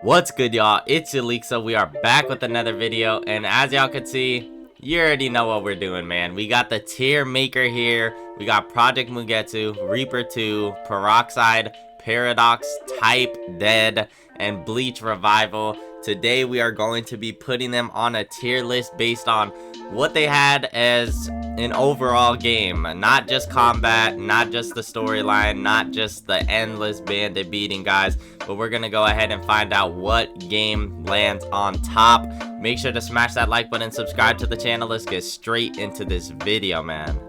What's good, y'all? It's Yelixo. We are back with another video, and as y'all can see, you already know what we're doing, man. We got the tier maker here. We got Project Mugetsu, Reaper 2, Peroxide, Paradox, Type Dead, and Bleach Revival. Today we are going to be putting them on a tier list based on what they had as an overall game. Not just combat, not just the storyline, not just the endless bandit beating, guys. But we're gonna go ahead and find out what game lands on top. Make sure to smash that like button, subscribe to the channel. Let's get straight into this video, man.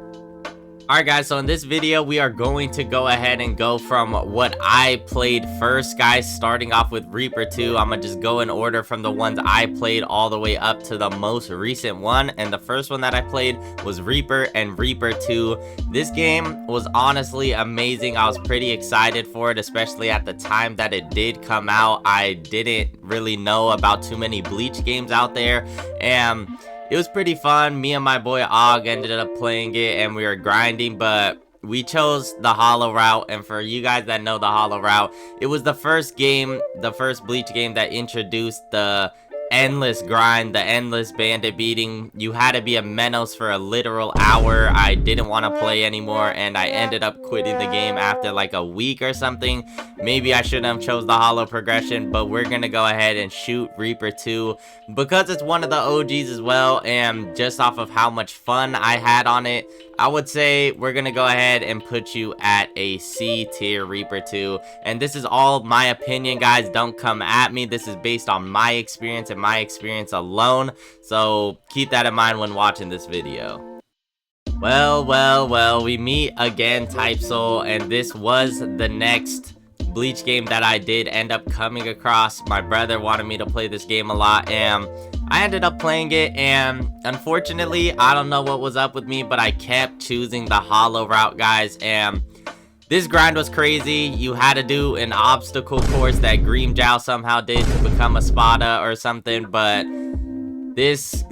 Alright guys, so in this video we are going to go ahead and go from what I played first, guys, starting off with Reaper 2. I'm gonna just go in order from the ones I played all the way up to the most recent one, and the first one that I played was Reaper and Reaper 2. This game was honestly amazing. I was pretty excited for it, especially at the time that it did come out. I didn't really know about too many Bleach games out there, and it was pretty fun. Me and my boy Og ended up playing it, and we were grinding, but we chose the hollow route. And for you guys that know the hollow route, it was the first game, the first Bleach game that introduced the endless grind, the endless bandit beating. You had to be a Menos for a literal hour. I didn't want to play anymore, and I ended up quitting the game after like a week or something. Maybe I shouldn't have chose the hollow progression, but we're gonna go ahead and shoot Reaper 2 because it's one of the OGs as well, and just off of how much fun I had on it, I would say we're gonna go ahead and put you at a C tier Reaper 2. And this is all my opinion, guys. Don't come at me. This is based on my experience and my experience alone. So keep that in mind when watching this video. Well, we meet again, TYP Soul, and this was the next Bleach game that I did end up coming across. My brother wanted me to play this game a lot, and I ended up playing it, and unfortunately, I don't know what was up with me, but I kept choosing the hollow route, guys, and this grind was crazy. You had to do an obstacle course that Green Jow somehow did to become a Spada or something, but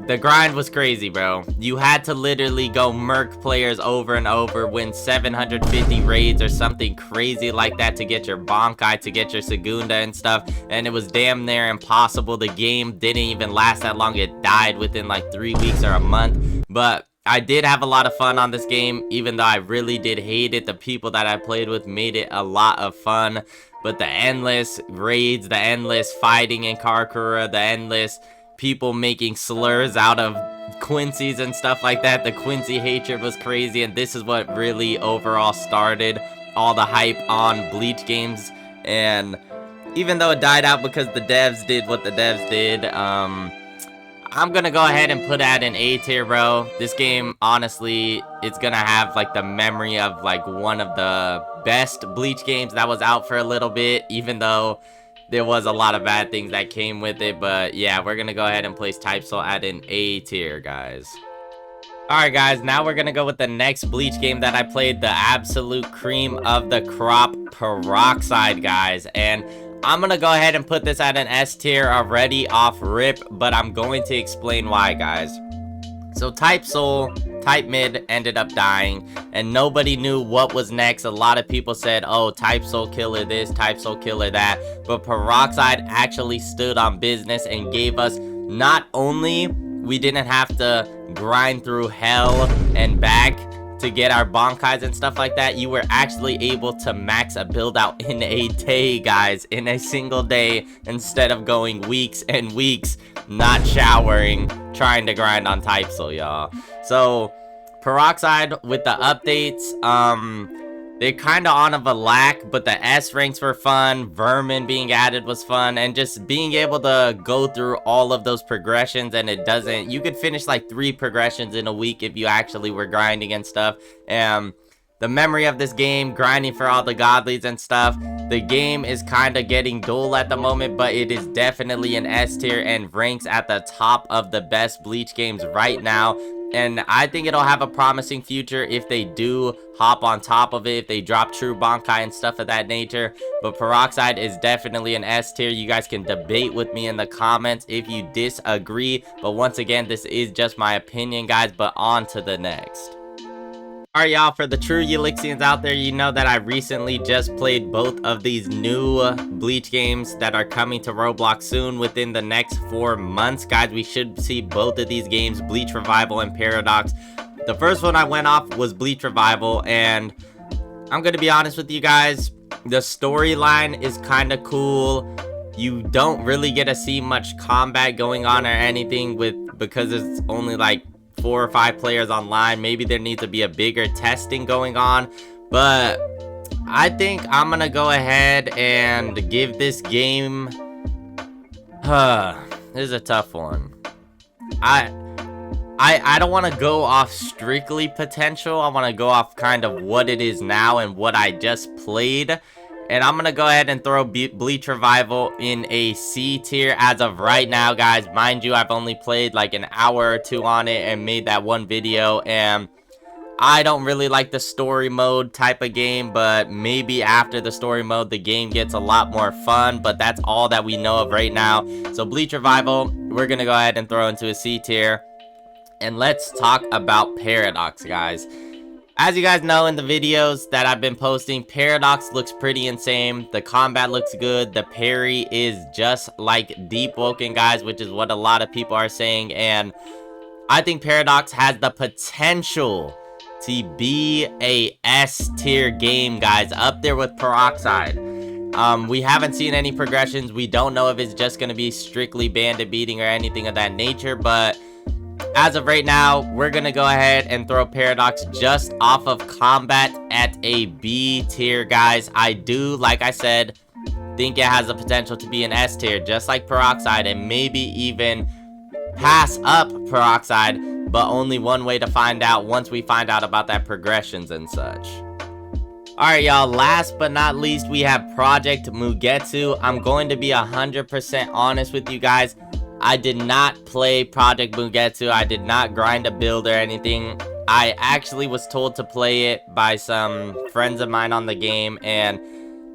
the grind was crazy, bro. You had to literally go murk players over and over, win 750 raids or something crazy like that to get your Bankai, to get your Segunda and stuff, and it was damn near impossible. The game didn't even last that long. It died within like 3 weeks or a month, but I did have a lot of fun on this game, even though I really did hate it. The people that I played with made it a lot of fun, but the endless raids, the endless fighting in Karakura, the endless people making slurs out of Quincy's and stuff like that, the Quincy hatred was crazy, and this is what really overall started all the hype on Bleach games. And even though it died out because the devs did what the devs did, I'm gonna go ahead and put that in A tier, bro. This game, honestly, it's gonna have like the memory of like one of the best Bleach games that was out for a little bit, even though there was a lot of bad things that came with it. But yeah, we're gonna go ahead and place TYP Soul at an A tier, guys. Alright guys, now we're gonna go with the next Bleach game that I played, the absolute cream of the crop, Peroxide, guys. And I'm gonna go ahead and put this at an S tier already off rip, but I'm going to explain why, guys. So TYP Soul, Type Mid ended up dying, and nobody knew what was next. A lot of people said, oh, TYP Soul killer this, TYP Soul killer that, but Peroxide actually stood on business and gave us, not only we didn't have to grind through hell and back to get our Bankais and stuff like that, you were actually able to max a build out in a day, guys, in a single day, instead of going weeks and weeks not showering trying to grind on TYP Soul, y'all. So Peroxide with the updates, they're kind of on of a lack, but the S ranks were fun. Vermin being added was fun, and just being able to go through all of those progressions, and you could finish like 3 progressions in a week if you actually were grinding and stuff. The memory of this game, grinding for all the godlies and stuff, the game is kind of getting dull at the moment, but it is definitely an S tier and ranks at the top of the best Bleach games right now. And I think it'll have a promising future if they do hop on top of it, if they drop true Bankai and stuff of that nature. But Peroxide is definitely an S tier. You guys can debate with me in the comments if you disagree. But once again, this is just my opinion, guys. But on to the next. Alright, y'all, for the true Yelixians out there, you know that I recently just played both of these new Bleach games that are coming to Roblox soon within the next 4 months. Guys, we should see both of these games, Bleach Revival and Paradox. The first one I went off was Bleach Revival, and I'm gonna be honest with you guys, the storyline is kind of cool. You don't really get to see much combat going on or anything because it's only like 4 or 5 players online. Maybe there needs to be a bigger testing going on, but I think I'm gonna go ahead and give this game this is a tough one. I don't want to go off strictly potential. I want to go off kind of what it is now and what I just played. And I'm going to go ahead and throw Bleach Revival in a C tier as of right now, guys. Mind you, I've only played like an hour or 2 on it and made that one video. And I don't really like the story mode type of game, but maybe after the story mode, the game gets a lot more fun. But that's all that we know of right now. So Bleach Revival, we're going to go ahead and throw into a C tier. And let's talk about Paradox, guys. As you guys know in the videos that I've been posting, Paradox looks pretty insane. The combat looks good. The parry is just like Deep Woken, guys, which is what a lot of people are saying. And I think Paradox has the potential to be a S tier game, guys, up there with Peroxide. We haven't seen any progressions. We don't know if it's just going to be strictly bandit beating or anything of that nature, but as of right now, we're gonna go ahead and throw Paradox just off of combat at a B tier, guys. I do, like I said, think it has the potential to be an S tier, just like Peroxide, and maybe even pass up Peroxide, but only one way to find out once we find out about that progressions and such. Alright, y'all, last but not least, we have Project Mugetsu. I'm going to be 100% honest with you guys. I did not play Project Mugetsu. I did not grind a build or anything. I actually was told to play it by some friends of mine on the game, and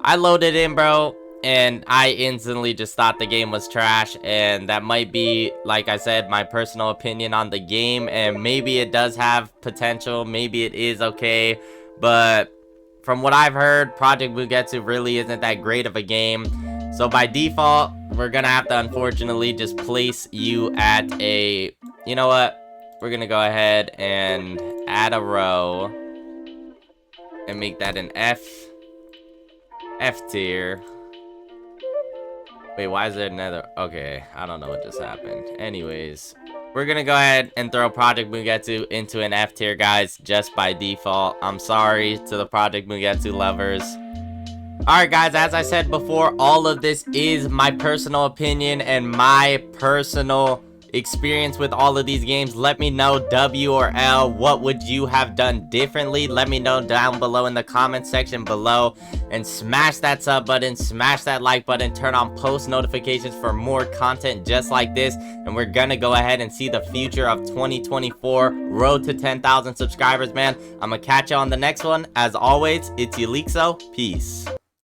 I loaded in, bro, and I instantly just thought the game was trash. And that might be, like I said, my personal opinion on the game, and maybe it does have potential, maybe it is okay, but from what I've heard, Project Mugetsu really isn't that great of a game. So by default, we're gonna have to unfortunately just place you at a, you know what, we're gonna go ahead and add a row and make that an F tier. Wait, why is there another? Okay, I don't know what just happened. Anyways, we're gonna go ahead and throw Project Mugetsu into an F tier, guys, just by default. I'm sorry to the Project Mugetsu lovers. Alright, guys, as I said before, all of this is my personal opinion and my personal experience with all of these games. Let me know, W or L, what would you have done differently? Let me know down below in the comment section below. And smash that sub button, smash that like button, turn on post notifications for more content just like this. And we're gonna go ahead and see the future of 2024, road to 10,000 subscribers, man. I'm gonna catch you on the next one. As always, it's Yelixo. Peace.